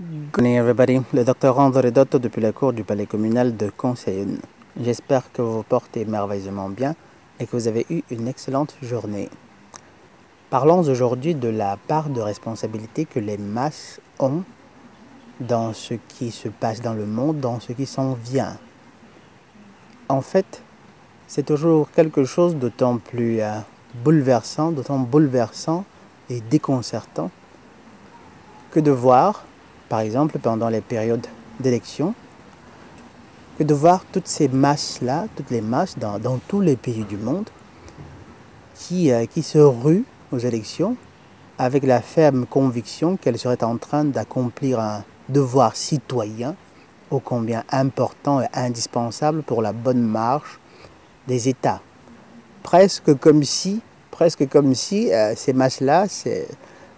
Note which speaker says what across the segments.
Speaker 1: Good morning everybody, le Dr André Dotto depuis la cour du palais communal de Conseil. J'espère que vous vous portez merveilleusement bien et que vous avez eu une excellente journée. Parlons aujourd'hui de la part de responsabilité que les masses ont dans ce qui se passe dans le monde, dans ce qui s'en vient. En fait, c'est toujours quelque chose d'autant plus bouleversant et déconcertant que de voir, par exemple pendant les périodes d'élection, que de voir toutes ces masses-là, toutes les masses dans tous les pays du monde qui se ruent aux élections avec la ferme conviction qu'elles seraient en train d'accomplir un devoir citoyen ô combien important et indispensable pour la bonne marche des États. Presque comme si ces masses-là,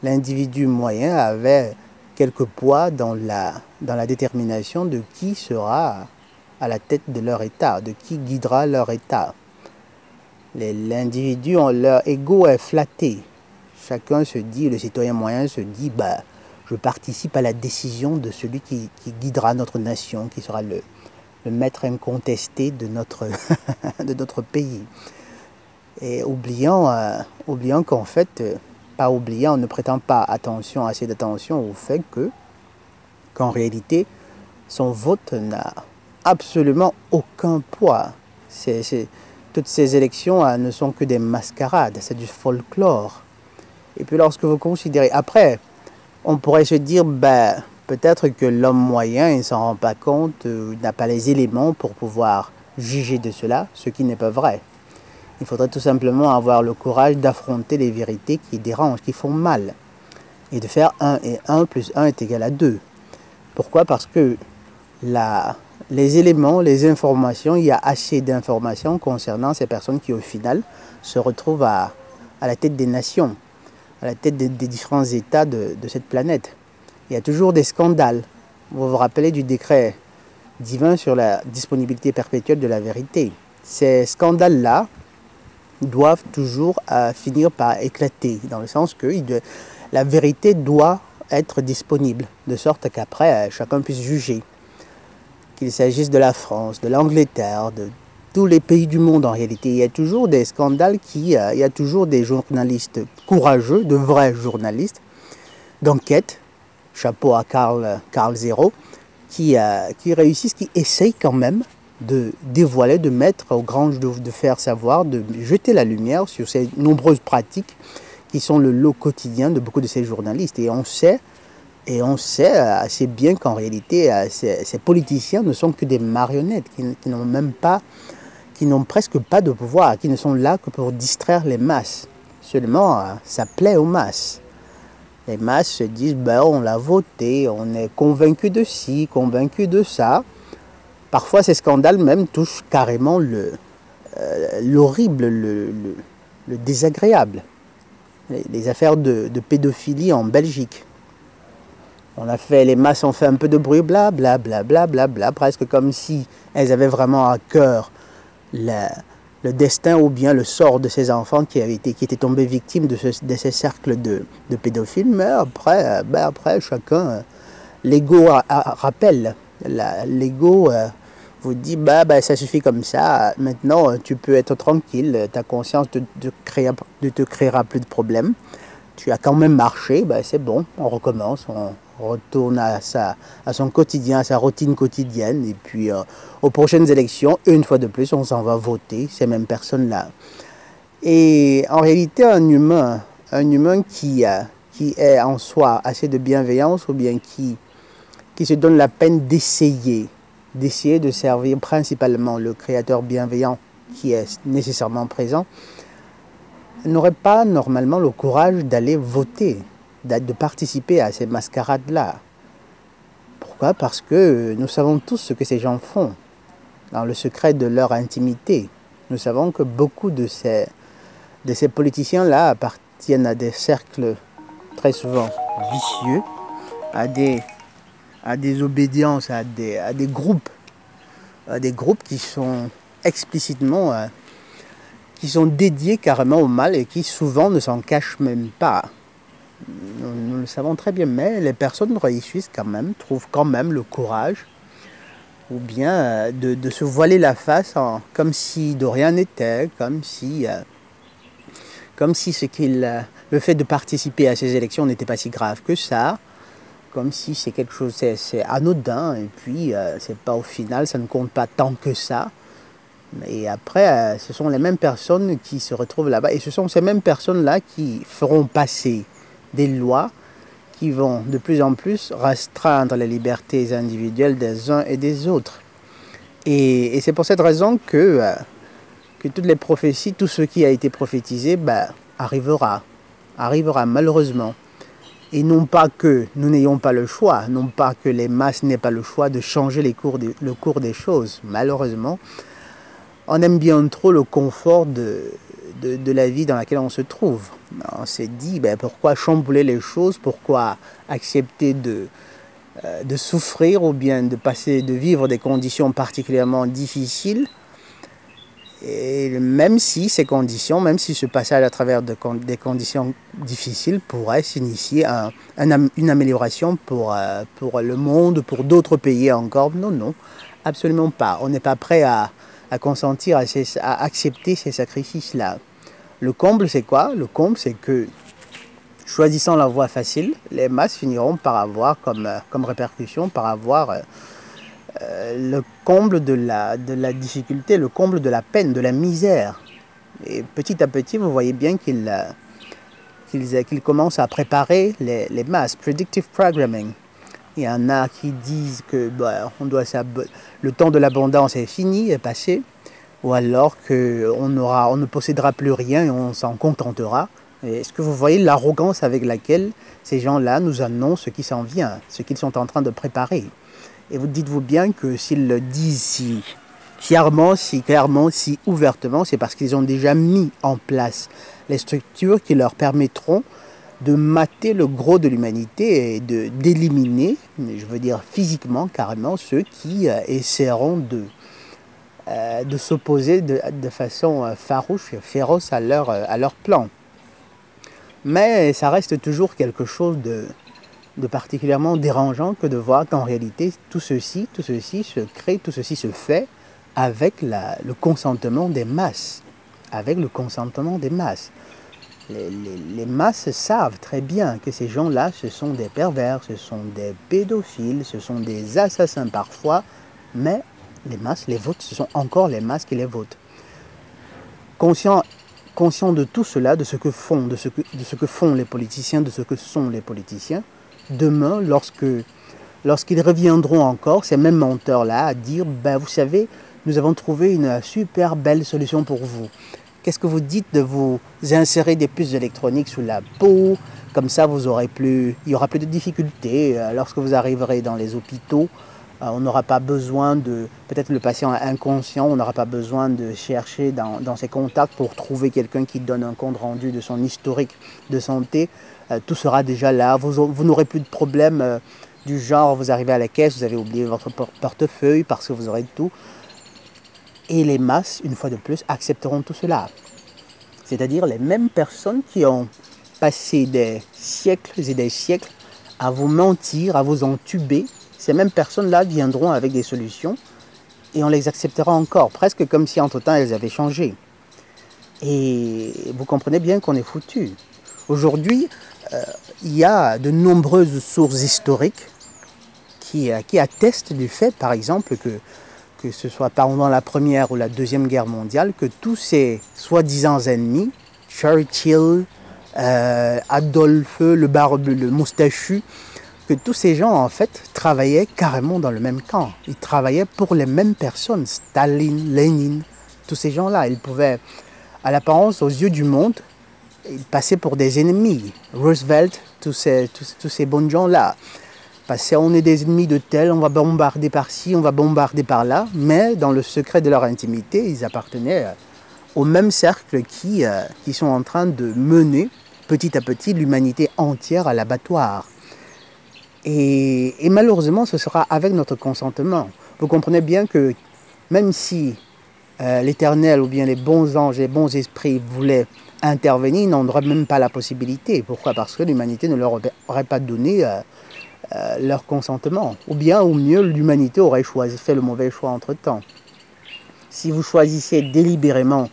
Speaker 1: l'individu moyen avait quelque poids dans la détermination de qui sera à la tête de leur État, de qui guidera leur État. L'individu, leur ego est flatté. Chacun se dit, le citoyen moyen se dit, je participe à la décision de celui qui guidera notre nation, qui sera le maître incontesté de notre, de notre pays. Et oubliant qu'en fait, on ne prêtant pas assez d'attention au fait qu'en réalité, son vote n'a absolument aucun poids. Toutes ces élections ne sont que des mascarades, c'est du folklore. Et puis lorsque vous considérez, après, on pourrait se dire, peut-être que l'homme moyen, il ne s'en rend pas compte, il n'a pas les éléments pour pouvoir juger de cela, ce qui n'est pas vrai. Il faudrait tout simplement avoir le courage d'affronter les vérités qui dérangent, qui font mal. Et de faire 1 et 1 plus 1 est égal à 2. Pourquoi? Parce que les éléments, les informations, il y a assez d'informations concernant ces personnes qui au final se retrouvent à la tête des nations, à la tête des différents États de cette planète. Il y a toujours des scandales. Vous vous rappelez du décret divin sur la disponibilité perpétuelle de la vérité. Ces scandales-là doivent toujours finir par éclater, dans le sens que la vérité doit être disponible, de sorte qu'après, chacun puisse juger. Qu'il s'agisse de la France, de l'Angleterre, de tous les pays du monde en réalité. Il y a toujours des scandales, il y a toujours des journalistes courageux, de vrais journalistes d'enquête, chapeau à Carl Zero, qui réussissent, qui essayent quand même de dévoiler, de mettre au grand jour, de faire savoir, de jeter la lumière sur ces nombreuses pratiques qui sont le lot quotidien de beaucoup de ces journalistes. Et on sait assez bien qu'en réalité, ces politiciens ne sont que des marionnettes, qui n'ont presque pas de pouvoir, qui ne sont là que pour distraire les masses. Seulement, ça plaît aux masses. Les masses se disent, on l'a voté, on est convaincu de ci, convaincu de ça. Parfois, ces scandales même touchent carrément l'horrible, le désagréable. Les affaires de pédophilie en Belgique. Les masses ont fait un peu de bruit, bla, presque comme si elles avaient vraiment à cœur le destin ou bien le sort de ces enfants qui étaient tombés victimes de ces cercles de pédophiles. Mais après chacun, l'ego rappelle, l'ego vous dit, ça suffit comme ça, maintenant tu peux être tranquille, ta conscience ne te créera plus de problèmes. Tu as quand même marché, c'est bon, on recommence, on retourne à son quotidien, à sa routine quotidienne. Et puis aux prochaines élections, une fois de plus, on s'en va voter, ces mêmes personnes-là. Et en réalité, un humain qui est en soi assez de bienveillance, ou bien qui se donne la peine d'essayer de servir principalement le Créateur bienveillant qui est nécessairement présent, n'aurait pas normalement le courage d'aller voter, de participer à ces mascarades-là. Pourquoi? Parce que nous savons tous ce que ces gens font, dans le secret de leur intimité. Nous savons que beaucoup de ces politiciens-là appartiennent à des cercles très souvent vicieux, à des obédiences, à des groupes qui sont explicitement qui sont dédiés carrément au mal et qui souvent ne s'en cachent même pas. Nous le le savons très bien, mais les personnes réussissent quand même, trouvent quand même le courage ou bien de se voiler la face comme si de rien n'était, comme si le fait de participer à ces élections n'était pas si grave que ça, comme si c'est quelque chose, c'est anodin, et puis c'est pas au final, ça ne compte pas tant que ça. Et après, ce sont les mêmes personnes qui se retrouvent là-bas, et ce sont ces mêmes personnes-là qui feront passer des lois qui vont de plus en plus restreindre les libertés individuelles des uns et des autres. Et c'est pour cette raison que toutes les prophéties, tout ce qui a été prophétisé, arrivera malheureusement. Et non pas que nous n'ayons pas le choix, non pas que les masses n'aient pas le choix de changer le cours des choses. Malheureusement, on aime bien trop le confort de la vie dans laquelle on se trouve. On s'est dit, pourquoi chambouler les choses, pourquoi accepter de souffrir ou bien de vivre des conditions particulièrement difficiles. Et même si ces conditions, même si ce passage à travers des conditions difficiles pourrait s'initier une amélioration pour le monde, pour d'autres pays encore, non, absolument pas. On n'est pas prêt à consentir, à accepter ces sacrifices-là. Le comble, c'est quoi? Le comble, c'est que, choisissant la voie facile, les masses finiront par avoir comme répercussion, par avoir le comble de la difficulté, le comble de la peine, de la misère. Et petit à petit, vous voyez bien qu'ils commencent à préparer les masses. Predictive programming. Il y en a qui disent que le temps de l'abondance est fini, est passé, ou alors qu'on ne possédera plus rien et on s'en contentera. Est-ce que vous voyez l'arrogance avec laquelle ces gens-là nous annoncent ce qui s'en vient, ce qu'ils sont en train de préparer? Et vous dites-vous bien que s'ils le disent si fièrement, si clairement, si ouvertement, c'est parce qu'ils ont déjà mis en place les structures qui leur permettront de mater le gros de l'humanité et d'éliminer, je veux dire physiquement carrément, ceux qui essaieront de s'opposer de façon farouche et féroce à leur plan. Mais ça reste toujours quelque chose de particulièrement dérangeant que de voir qu'en réalité tout ceci se crée, tout ceci se fait avec le consentement des masses. Avec le consentement des masses. Les masses savent très bien que ces gens-là, ce sont des pervers, ce sont des pédophiles, ce sont des assassins parfois, mais les masses les votent, ce sont encore les masses qui les votent. Conscient de tout cela, de ce que font les politiciens, de ce que sont les politiciens, demain, lorsqu'ils reviendront encore, ces mêmes menteurs-là, à dire, vous savez, nous avons trouvé une super belle solution pour vous. Qu'est-ce que vous dites de vous insérer des puces électroniques sous la peau? Comme ça, il y aura plus de difficultés. Lorsque vous arriverez dans les hôpitaux, on n'aura pas besoin peut-être le patient inconscient, on n'aura pas besoin de chercher dans ses contacts pour trouver quelqu'un qui donne un compte rendu de son historique de santé. Tout sera déjà là. Vous n'aurez plus de problème du genre, vous arrivez à la caisse, vous avez oublié votre portefeuille parce que vous aurez tout. Et les masses, une fois de plus, accepteront tout cela. C'est-à-dire les mêmes personnes qui ont passé des siècles et des siècles à vous mentir, à vous entuber, ces mêmes personnes-là viendront avec des solutions et on les acceptera encore, presque comme si entre-temps elles avaient changé. Et vous comprenez bien qu'on est foutu. Aujourd'hui, il y a de nombreuses sources historiques qui attestent du fait, par exemple, que ce soit pendant la Première ou la Deuxième Guerre mondiale, que tous ces soi-disant ennemis, Churchill, Adolphe, le barbu, le moustachu, que tous ces gens, en fait, travaillaient carrément dans le même camp. Ils travaillaient pour les mêmes personnes, Staline, Lénine, tous ces gens-là. Ils pouvaient, à l'apparence, aux yeux du monde, ils passaient pour des ennemis. Roosevelt, tous ces bons gens-là. Parce qu'on est des ennemis de tel, on va bombarder par-ci, on va bombarder par-là, mais dans le secret de leur intimité, ils appartenaient au même cercle qui sont en train de mener petit à petit l'humanité entière à l'abattoir. Et malheureusement, ce sera avec notre consentement. Vous comprenez bien que même si l'Éternel ou bien les bons anges, les bons esprits voulaient intervenir, ils n'en auraient même pas la possibilité. Pourquoi? Parce que l'humanité ne leur aurait pas donné leur consentement. Ou bien, au mieux, l'humanité aurait fait le mauvais choix entre-temps. Si vous choisissez délibérément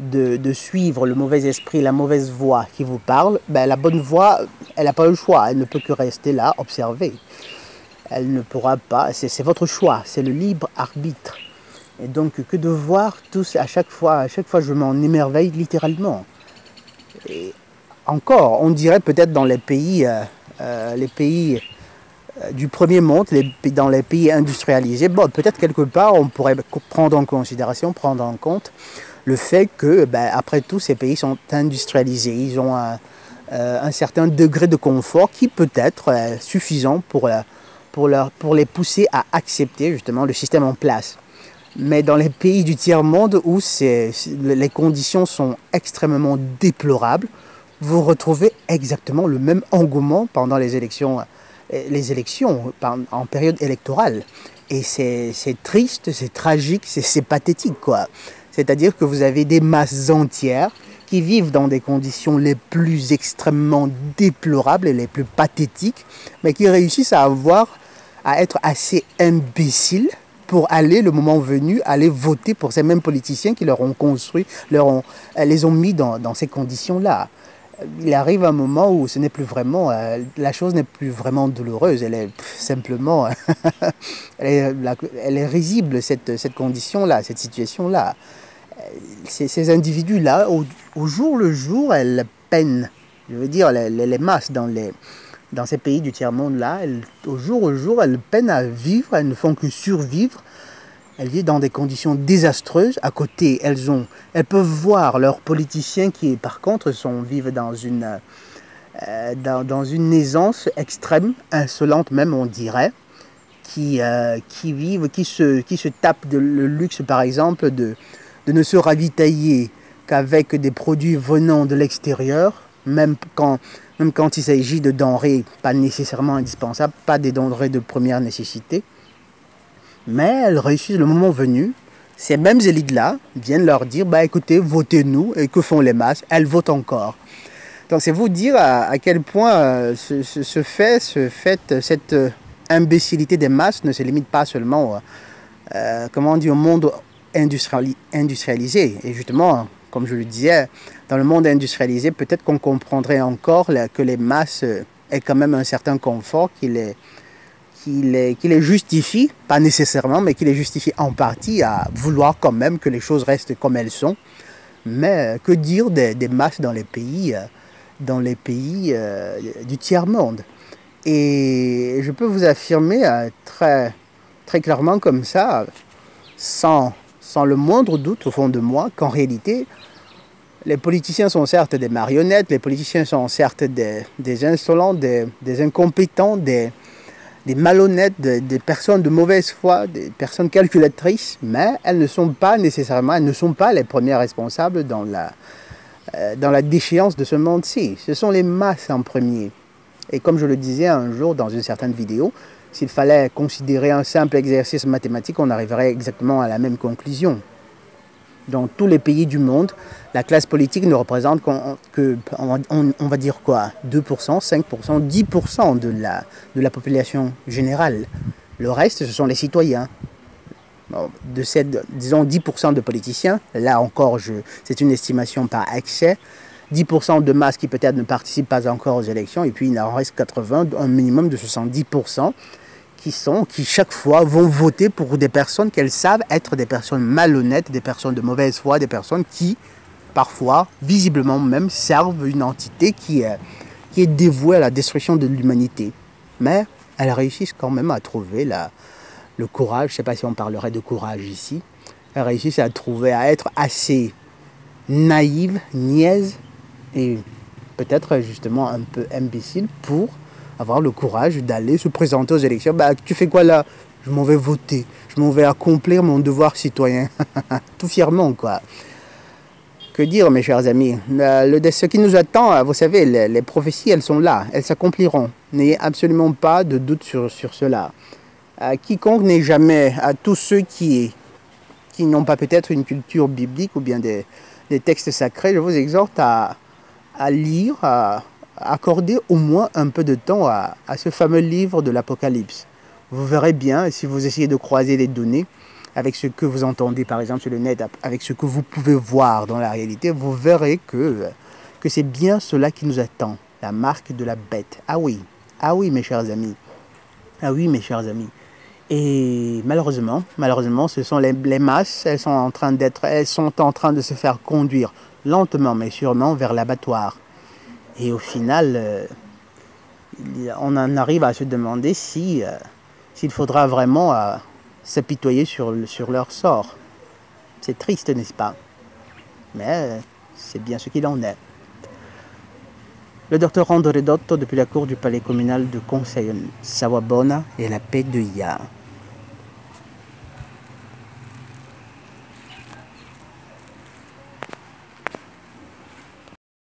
Speaker 1: de suivre le mauvais esprit, la mauvaise voie qui vous parle, ben, la bonne voie, elle n'a pas le choix. Elle ne peut que rester là, observer. Elle ne pourra pas, c'est votre choix, c'est le libre arbitre. Et donc, que de voir tous, à chaque fois je m'en émerveille littéralement. Et encore, on dirait peut-être dans les pays du premier monde, dans les pays industrialisés, bon, peut-être quelque part, on pourrait prendre en considération, prendre en compte le fait que, ben, après tout, ces pays sont industrialisés. Ils ont un certain degré de confort qui peut être suffisant pour les pousser à accepter justement le système en place. Mais dans les pays du tiers-monde où les conditions sont extrêmement déplorables, vous retrouvez exactement le même engouement pendant les élections en période électorale. Et c'est triste, c'est tragique, c'est pathétique, quoi. C'est-à-dire que vous avez des masses entières qui vivent dans des conditions les plus extrêmement déplorables et les plus pathétiques, mais qui réussissent à être assez imbéciles pour aller, le moment venu, aller voter pour ces mêmes politiciens qui leur ont construit, les ont mis dans ces conditions-là. Il arrive un moment où ce n'est plus vraiment, la chose n'est plus vraiment douloureuse, elle est simplement, elle est risible, cette condition-là, cette situation-là. Ces individus-là, au jour le jour, elles peinent, je veux dire, les masses dans ces pays du tiers-monde-là, au jour, elles peinent à vivre, elles ne font que survivre. Elles vivent dans des conditions désastreuses. À côté, elles peuvent voir leurs politiciens qui, par contre, vivent dans une aisance extrême, insolente même, on dirait, qui se tapent le luxe, par exemple, de ne se ravitailler qu'avec des produits venant de l'extérieur, même quand il s'agit de denrées pas nécessairement indispensables, pas des denrées de première nécessité. Mais elles réussissent le moment venu. Ces mêmes élites-là viennent leur dire, bah écoutez, votez-nous. Et que font les masses? Elles votent encore. Donc c'est vous dire à quel point cette imbécilité des masses ne se limite pas seulement au monde industrialisé. Et justement, comme je le disais, dans le monde industrialisé, peut-être qu'on comprendrait encore que les masses aient quand même un certain confort qui les justifie, pas nécessairement, mais qui les justifie en partie à vouloir quand même que les choses restent comme elles sont. Mais que dire des masses dans les pays du tiers-monde? Et je peux vous affirmer très, très clairement comme ça, sans le moindre doute au fond de moi, qu'en réalité, les politiciens sont certes des marionnettes, les politiciens sont certes des insolents, des incompétents, des malhonnêtes, des personnes de mauvaise foi, des personnes calculatrices, mais elles ne sont pas les premières responsables dans la déchéance de ce monde-ci. Ce sont les masses en premier. Et comme je le disais un jour dans une certaine vidéo, s'il fallait considérer un simple exercice mathématique, on arriverait exactement à la même conclusion. Dans tous les pays du monde, la classe politique ne représente on va dire quoi, 2%, 5%, 10% de la population générale. Le reste, ce sont les citoyens. Bon, disons 10% de politiciens, là encore, c'est une estimation par excès, 10% de masse qui peut-être ne participent pas encore aux élections, et puis il en reste 80, un minimum de 70%. Qui chaque fois vont voter pour des personnes qu'elles savent être des personnes malhonnêtes, des personnes de mauvaise foi, des personnes qui, parfois, visiblement même, servent une entité qui est dévouée à la destruction de l'humanité. Mais elles réussissent quand même à trouver le courage, je ne sais pas si on parlerait de courage ici, elles réussissent à être assez naïves, niaises et peut-être justement un peu imbéciles pour avoir le courage d'aller se présenter aux élections. Bah, tu fais quoi là? Je m'en vais voter. Je m'en vais accomplir mon devoir citoyen. Tout fièrement, quoi. Que dire, mes chers amis? Ce qui nous attend, vous savez, les prophéties, elles sont là. Elles s'accompliront. N'ayez absolument pas de doute sur cela. Quiconque n'est jamais, à tous ceux qui n'ont pas peut-être une culture biblique ou bien des textes sacrés, je vous exhorte à lire, à accorder au moins un peu de temps à ce fameux livre de l'Apocalypse. Vous verrez bien, si vous essayez de croiser les données avec ce que vous entendez par exemple sur le net, avec ce que vous pouvez voir dans la réalité, vous verrez que c'est bien cela qui nous attend, la marque de la bête. Ah oui, mes chers amis. Ah oui, mes chers amis. Et malheureusement, ce sont les masses, elles sont en train de se faire conduire lentement mais sûrement vers l'abattoir. Et au final, on en arrive à se demander s'il faudra vraiment s'apitoyer sur leur sort. C'est triste, n'est-ce pas? Mais c'est bien ce qu'il en est. Le docteur André Dotto depuis la cour du palais communal de Conseil Sawabona et la paix de Ya.